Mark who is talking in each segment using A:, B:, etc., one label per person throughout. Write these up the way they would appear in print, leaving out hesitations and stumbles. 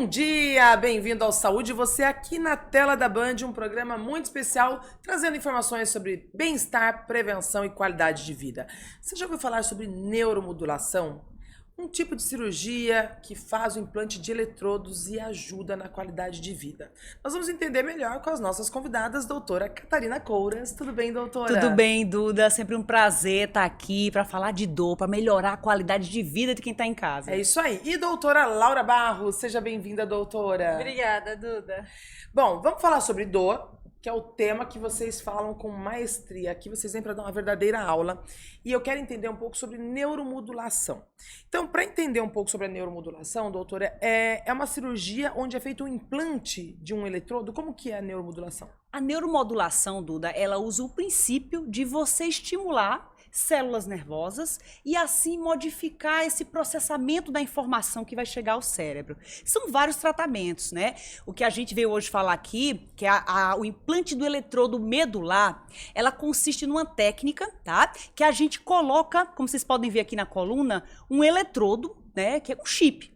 A: Bom dia, bem-vindo ao Saúde. Você aqui na tela da Band, um programa muito especial, trazendo informações sobre bem-estar, prevenção e qualidade de vida. Você já ouviu falar sobre neuromodulação? Um tipo de cirurgia que faz o implante de eletrodos e ajuda na qualidade de vida. Nós vamos entender melhor com as nossas convidadas, doutora Catarina Couras. Tudo bem, doutora?
B: Tudo bem, Duda. Sempre um prazer estar aqui para falar de dor, para melhorar a qualidade de vida de quem está em casa.
A: É isso aí. E doutora Laura Barros, seja bem-vinda, doutora.
C: Obrigada, Duda.
A: Bom, vamos falar sobre dor, que é o tema que vocês falam com maestria. Aqui vocês vêm para dar uma verdadeira aula. E eu quero entender um pouco sobre neuromodulação. Então, para entender um pouco sobre a neuromodulação, doutora, é uma cirurgia onde é feito um implante de um eletrodo? Como que é a neuromodulação?
B: A neuromodulação, Duda, ela usa o princípio de você estimular células nervosas e assim modificar esse processamento da informação que vai chegar ao cérebro. São vários tratamentos, né? O que a gente veio hoje falar aqui, que é o implante do eletrodo medular, ela consiste numa técnica, tá? Que a gente coloca, como vocês podem ver aqui na coluna, um eletrodo, né? Que é um chip.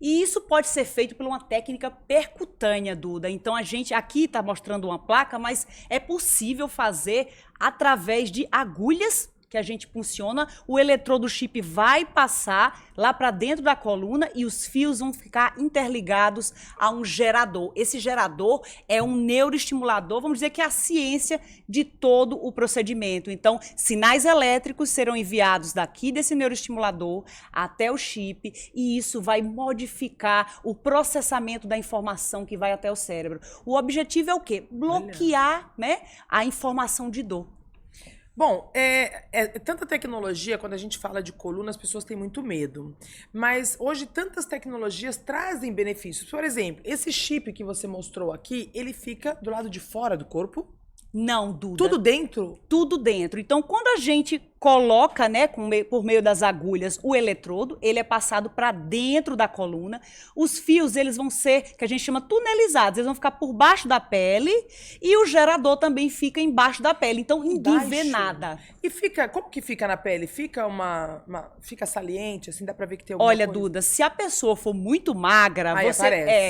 B: E isso pode ser feito por uma técnica percutânea, Duda. Então a gente aqui está mostrando uma placa, mas é possível fazer através de agulhas que a gente funciona, o eletrodo chip vai passar lá para dentro da coluna e os fios vão ficar interligados a um gerador. Esse gerador é um neuroestimulador, vamos dizer que é a ciência de todo o procedimento. Então, sinais elétricos serão enviados daqui desse neuroestimulador até o chip e isso vai modificar o processamento da informação que vai até o cérebro. O objetivo é o quê? Bloquear, né, a informação de dor.
A: Bom, tanta tecnologia, quando a gente fala de coluna, as pessoas têm muito medo. Mas hoje tantas tecnologias trazem benefícios. Por exemplo, esse chip que você mostrou aqui, ele fica do lado de fora do corpo?
B: Não, Duda.
A: Tudo dentro?
B: Tudo dentro. Então, quando a gente coloca, né, por meio das agulhas, o eletrodo, ele é passado para dentro da coluna. Os fios, eles vão ser, que a gente chama tunelizados, eles vão ficar por baixo da pele e o gerador também fica embaixo da pele. Então, ninguém vê nada.
A: E fica, como que fica na pele? Fica fica saliente, assim, dá para ver que tem alguma
B: coisa? Olha,
A: Duda,
B: se a pessoa for muito magra,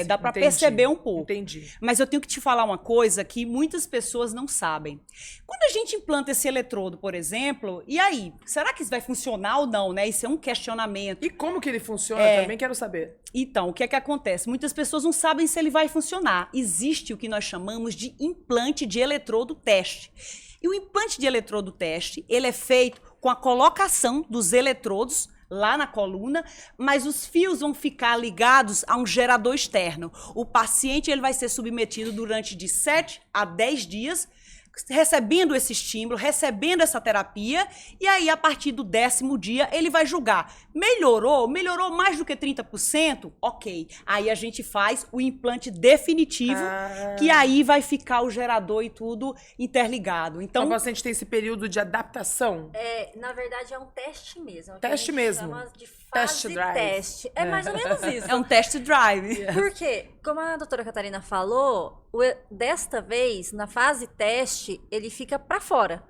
B: dá para perceber um pouco.
A: Entendi.
B: Mas eu tenho que te falar uma coisa que muitas pessoas não sabem. Quando a gente implanta esse eletrodo, por exemplo, e aí, será que isso vai funcionar ou não, né? Isso é um questionamento.
A: E como que ele funciona? Também quero saber.
B: Então, o que é que acontece? Muitas pessoas não sabem se ele vai funcionar. Existe o que nós chamamos de implante de eletrodo teste. E o implante de eletrodo teste, ele é feito com a colocação dos eletrodos lá na coluna, mas os fios vão ficar ligados a um gerador externo. O paciente ele vai ser submetido durante de 7 a 10 dias, recebendo esse estímulo, recebendo essa terapia, e aí a partir do 10º dia ele vai julgar. Melhorou mais do que 30%? Ok. Aí a gente faz o implante definitivo, que aí vai ficar o gerador e tudo interligado. Então,
A: o paciente tem esse período de adaptação?
C: Na verdade é um teste mesmo.
A: Teste mesmo.
C: Chama de fase teste. É mais ou menos isso.
B: É um test drive.
C: Porque, como a doutora Catarina falou, desta vez, na fase teste, ele fica para fora.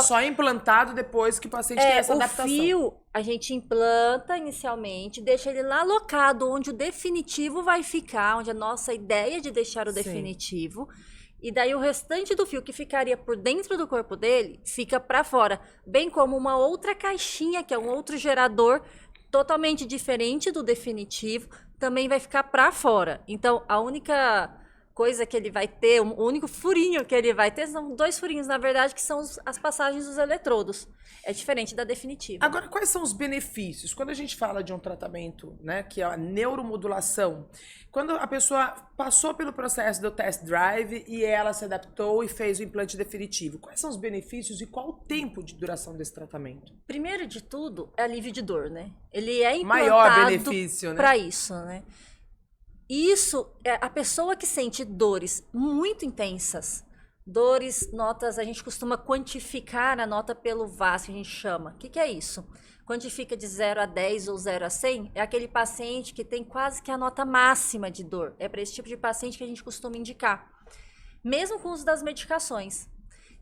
A: Só implantado depois que o paciente tem essa adaptação.
C: O fio, a gente implanta inicialmente, deixa ele lá alocado, onde o definitivo vai ficar, onde a nossa ideia de deixar o definitivo. E daí o restante do fio que ficaria por dentro do corpo dele, fica para fora. Bem como uma outra caixinha, que é um outro gerador, totalmente diferente do definitivo, também vai ficar para fora. Então, a única coisa que ele vai ter, o único furinho que ele vai ter, são 2 furinhos, na verdade, que são as passagens dos eletrodos. É diferente da definitiva.
A: Agora, quais são os benefícios? Quando a gente fala de um tratamento, né, que é a neuromodulação, quando a pessoa passou pelo processo do test drive e ela se adaptou e fez o implante definitivo, quais são os benefícios e qual o tempo de duração desse tratamento?
C: Primeiro de tudo, é alívio de dor, né? Ele é implantado
A: maior benefício, né?
C: Para isso, né? Isso é a pessoa que sente dores muito intensas. Dores, notas, a gente costuma quantificar a nota pelo VAS, que a gente chama. O que é isso? Quantifica de 0 a 10 ou 0 a 100, é aquele paciente que tem quase que a nota máxima de dor. É para esse tipo de paciente que a gente costuma indicar. Mesmo com o uso das medicações.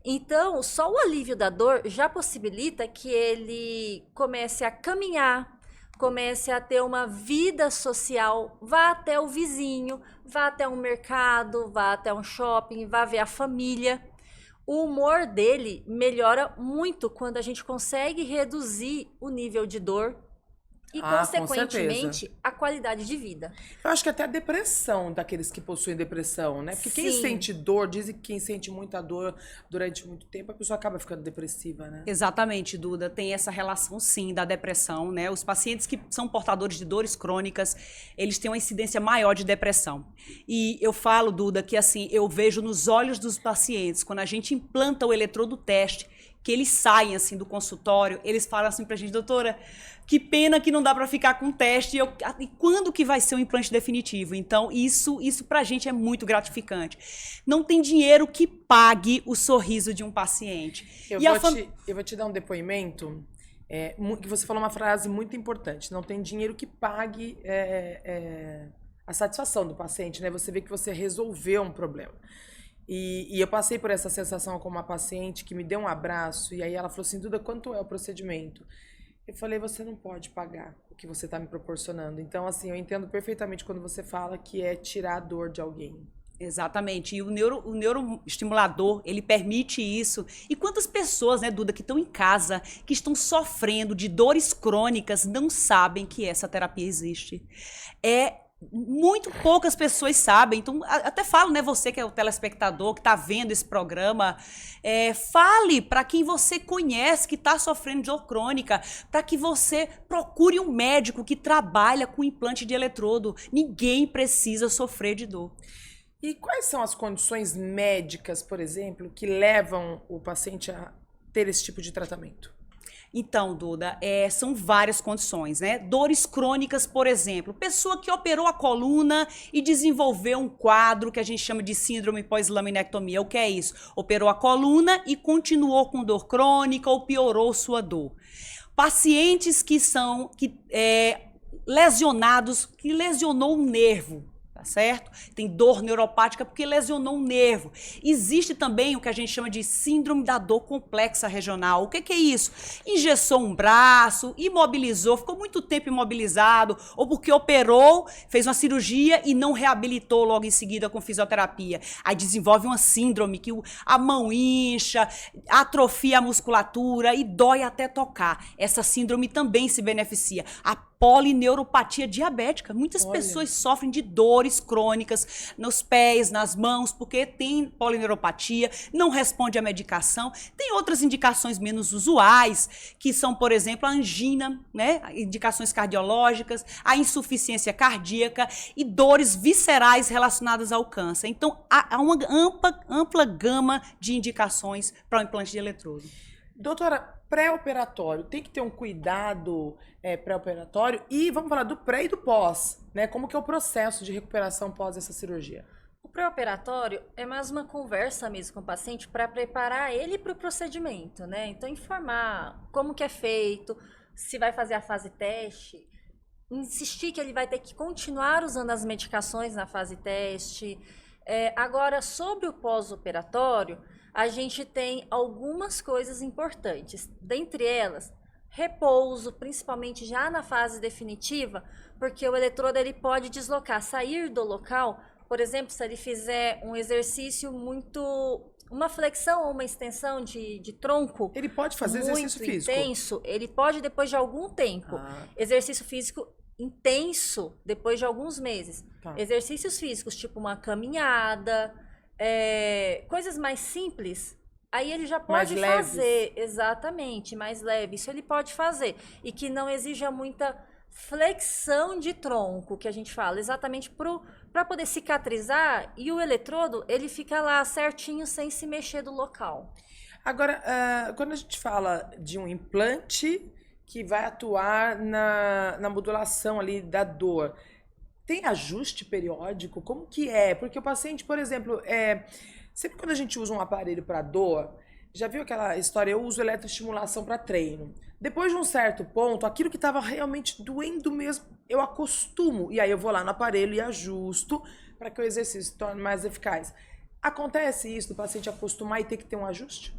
C: Então, só o alívio da dor já possibilita que ele comece a caminhar, comece a ter uma vida social, vá até o vizinho, vá até um mercado, vá até um shopping, vá ver a família. O humor dele melhora muito quando a gente consegue reduzir o nível de dor e, consequentemente, a qualidade de vida.
A: Eu acho que até a depressão daqueles que possuem depressão, né? Porque quem sente dor, dizem que quem sente muita dor durante muito tempo, a pessoa acaba ficando depressiva, né?
B: Exatamente, Duda. Tem essa relação, sim, da depressão, né? Os pacientes que são portadores de dores crônicas, eles têm uma incidência maior de depressão. E eu falo, Duda, que assim, eu vejo nos olhos dos pacientes, quando a gente implanta o eletrodo teste, que eles saem assim do consultório, eles falam assim pra gente: doutora, que pena que não dá pra ficar com o teste, e quando que vai ser o implante definitivo? Então, isso pra gente é muito gratificante. Não tem dinheiro que pague o sorriso de um paciente.
A: Eu vou te dar um depoimento, que você falou uma frase muito importante: não tem dinheiro que pague a satisfação do paciente, né? Você vê que você resolveu um problema. E eu passei por essa sensação com uma paciente que me deu um abraço, e aí ela falou assim: Duda, quanto é o procedimento? Eu falei: você não pode pagar o que você está me proporcionando. Então, assim, eu entendo perfeitamente quando você fala que é tirar a dor de alguém.
B: Exatamente. E o neuroestimulador, ele permite isso. E quantas pessoas, né, Duda, que estão em casa, que estão sofrendo de dores crônicas, não sabem que essa terapia existe? Muito poucas pessoas sabem. Então, até falo, né, você que é o telespectador, que está vendo esse programa, fale para quem você conhece que está sofrendo de dor crônica, para que você procure um médico que trabalha com implante de eletrodo. Ninguém precisa sofrer de dor.
A: E quais são as condições médicas, por exemplo, que levam o paciente a ter esse tipo de tratamento?
B: Então, Duda, são várias condições, né? Dores crônicas, por exemplo, pessoa que operou a coluna e desenvolveu um quadro que a gente chama de síndrome pós-laminectomia. O que é isso? Operou a coluna e continuou com dor crônica ou piorou sua dor. Pacientes que são lesionados, que lesionou um nervo. Tá certo? Tem dor neuropática porque lesionou um nervo. Existe também o que a gente chama de síndrome da dor complexa regional. O que é isso? Engessou um braço, imobilizou, ficou muito tempo imobilizado, ou porque operou, fez uma cirurgia e não reabilitou logo em seguida com fisioterapia. Aí desenvolve uma síndrome que a mão incha, atrofia a musculatura e dói até tocar. Essa síndrome também se beneficia. A polineuropatia diabética. Muitas pessoas sofrem de dores crônicas nos pés, nas mãos, porque tem polineuropatia, não responde à medicação. Tem outras indicações menos usuais, que são, por exemplo, a angina, né? Indicações cardiológicas, a insuficiência cardíaca e dores viscerais relacionadas ao câncer. Então, há uma ampla gama de indicações para o implante de eletrodo.
A: Doutora, pré-operatório, tem que ter um cuidado pré-operatório, e vamos falar do pré e do pós, né? Como que é o processo de recuperação pós essa cirurgia?
C: O pré-operatório é mais uma conversa mesmo com o paciente para preparar ele para o procedimento, né? Então, informar como que é feito, se vai fazer a fase teste, insistir que ele vai ter que continuar usando as medicações na fase teste. Agora, sobre o pós-operatório, a gente tem algumas coisas importantes. Dentre elas, repouso, principalmente já na fase definitiva, porque o eletrodo ele pode deslocar, sair do local. Por exemplo, se ele fizer um exercício uma flexão ou uma extensão de tronco,
A: ele pode fazer exercício físico
C: intenso, ele pode depois de algum tempo. Exercício físico intenso depois de alguns meses. Exercícios físicos, tipo uma caminhada, coisas mais simples, aí ele já pode fazer. Exatamente, mais leve. Isso ele pode fazer. E que não exija muita flexão de tronco, que a gente fala, exatamente para poder cicatrizar, e o eletrodo, ele fica lá certinho, sem se mexer do local.
A: Agora, quando a gente fala de um implante que vai atuar na modulação ali da dor, tem ajuste periódico? Como que é? Porque o paciente, por exemplo, sempre quando a gente usa um aparelho para dor, já viu aquela história, eu uso eletroestimulação para treino. Depois de um certo ponto, aquilo que estava realmente doendo mesmo, eu acostumo. E aí eu vou lá no aparelho e ajusto para que o exercício se torne mais eficaz. Acontece isso do paciente acostumar e ter que ter um ajuste?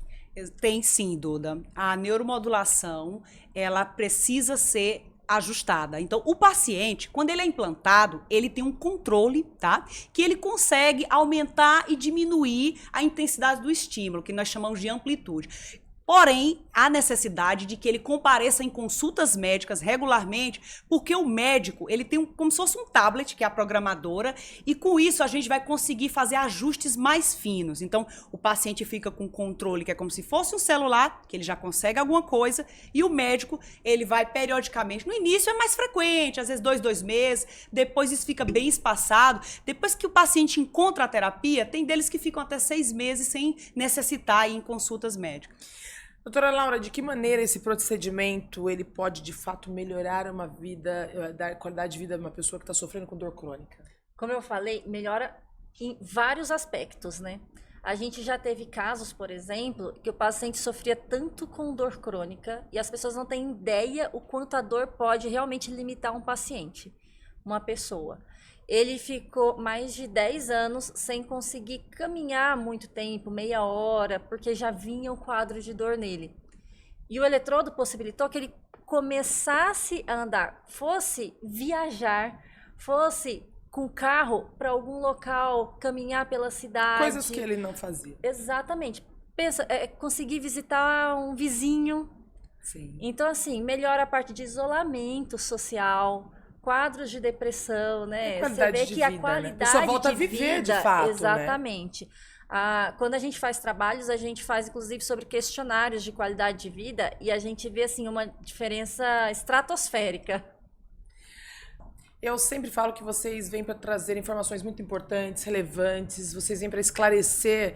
B: Tem sim, Duda. A neuromodulação, ela precisa ser ajustada. Então, o paciente, quando ele é implantado, ele tem um controle, tá? Que ele consegue aumentar e diminuir a intensidade do estímulo, que nós chamamos de amplitude. Porém, há necessidade de que ele compareça em consultas médicas regularmente, porque o médico, ele tem como se fosse um tablet, que é a programadora, e com isso a gente vai conseguir fazer ajustes mais finos. Então, o paciente fica com controle, que é como se fosse um celular, que ele já consegue alguma coisa, e o médico, ele vai periodicamente. No início é mais frequente, às vezes 2 meses, depois isso fica bem espaçado. Depois que o paciente encontra a terapia, tem deles que ficam até 6 meses sem necessitar ir em consultas médicas.
A: Doutora Laura, de que maneira esse procedimento ele pode, de fato, melhorar uma vida, dar qualidade de vida de uma pessoa que está sofrendo com dor crônica?
C: Como eu falei, melhora em vários aspectos, né? A gente já teve casos, por exemplo, que o paciente sofria tanto com dor crônica e as pessoas não têm ideia o quanto a dor pode realmente limitar um paciente, uma pessoa. Ele ficou mais de 10 anos sem conseguir caminhar muito tempo, meia hora, porque já vinha um quadro de dor nele. E o eletrodo possibilitou que ele começasse a andar, fosse viajar, fosse com carro para algum local, caminhar pela cidade.
A: Coisas que ele não fazia.
C: Exatamente. Pensa, conseguir visitar um vizinho.
A: Sim.
C: Então, assim, melhora a parte de isolamento social, quadros de depressão, né?
A: Você vê
C: que
A: vida,
C: a qualidade,
A: né? A pessoa volta a viver, de fato,
C: exatamente. Né? Quando a gente faz trabalhos, a gente faz inclusive sobre questionários de qualidade de vida e a gente vê assim uma diferença estratosférica.
A: Eu sempre falo que vocês vêm para trazer informações muito importantes, relevantes, vocês vêm para esclarecer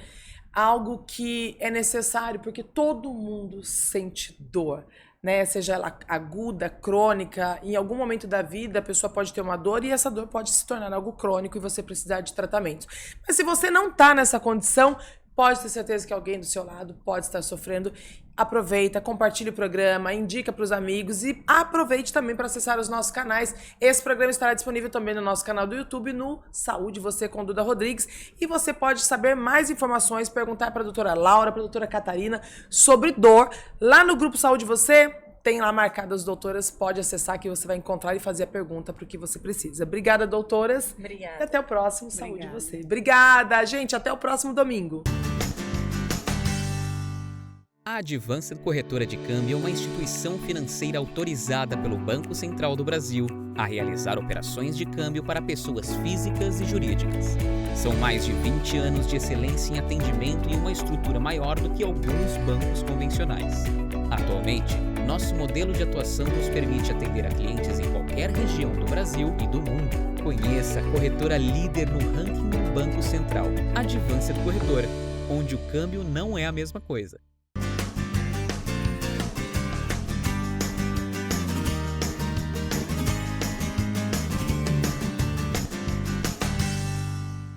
A: algo que é necessário, porque todo mundo sente dor, né? Seja ela aguda, crônica, em algum momento da vida a pessoa pode ter uma dor e essa dor pode se tornar algo crônico e você precisar de tratamento. Mas se você não está nessa condição, pode ter certeza que alguém do seu lado pode estar sofrendo. Aproveita, compartilhe o programa, indica para os amigos e aproveite também para acessar os nossos canais. Esse programa estará disponível também no nosso canal do YouTube, no Saúde Você com Duda Rodrigues. E você pode saber mais informações, perguntar para a doutora Laura, para a doutora Catarina sobre dor. Lá no grupo Saúde Você, tem lá marcadas as doutoras, pode acessar que você vai encontrar e fazer a pergunta para o que você precisa. Obrigada, doutoras.
C: Obrigada.
A: E até o próximo Saúde Você. Obrigada, gente. Até o próximo domingo.
D: A Advanced Corretora de Câmbio é uma instituição financeira autorizada pelo Banco Central do Brasil a realizar operações de câmbio para pessoas físicas e jurídicas. São mais de 20 anos de excelência em atendimento e uma estrutura maior do que alguns bancos convencionais. Atualmente, nosso modelo de atuação nos permite atender a clientes em qualquer região do Brasil e do mundo. Conheça a corretora líder no ranking do Banco Central, Advanced Corretora, onde o câmbio não é a mesma coisa.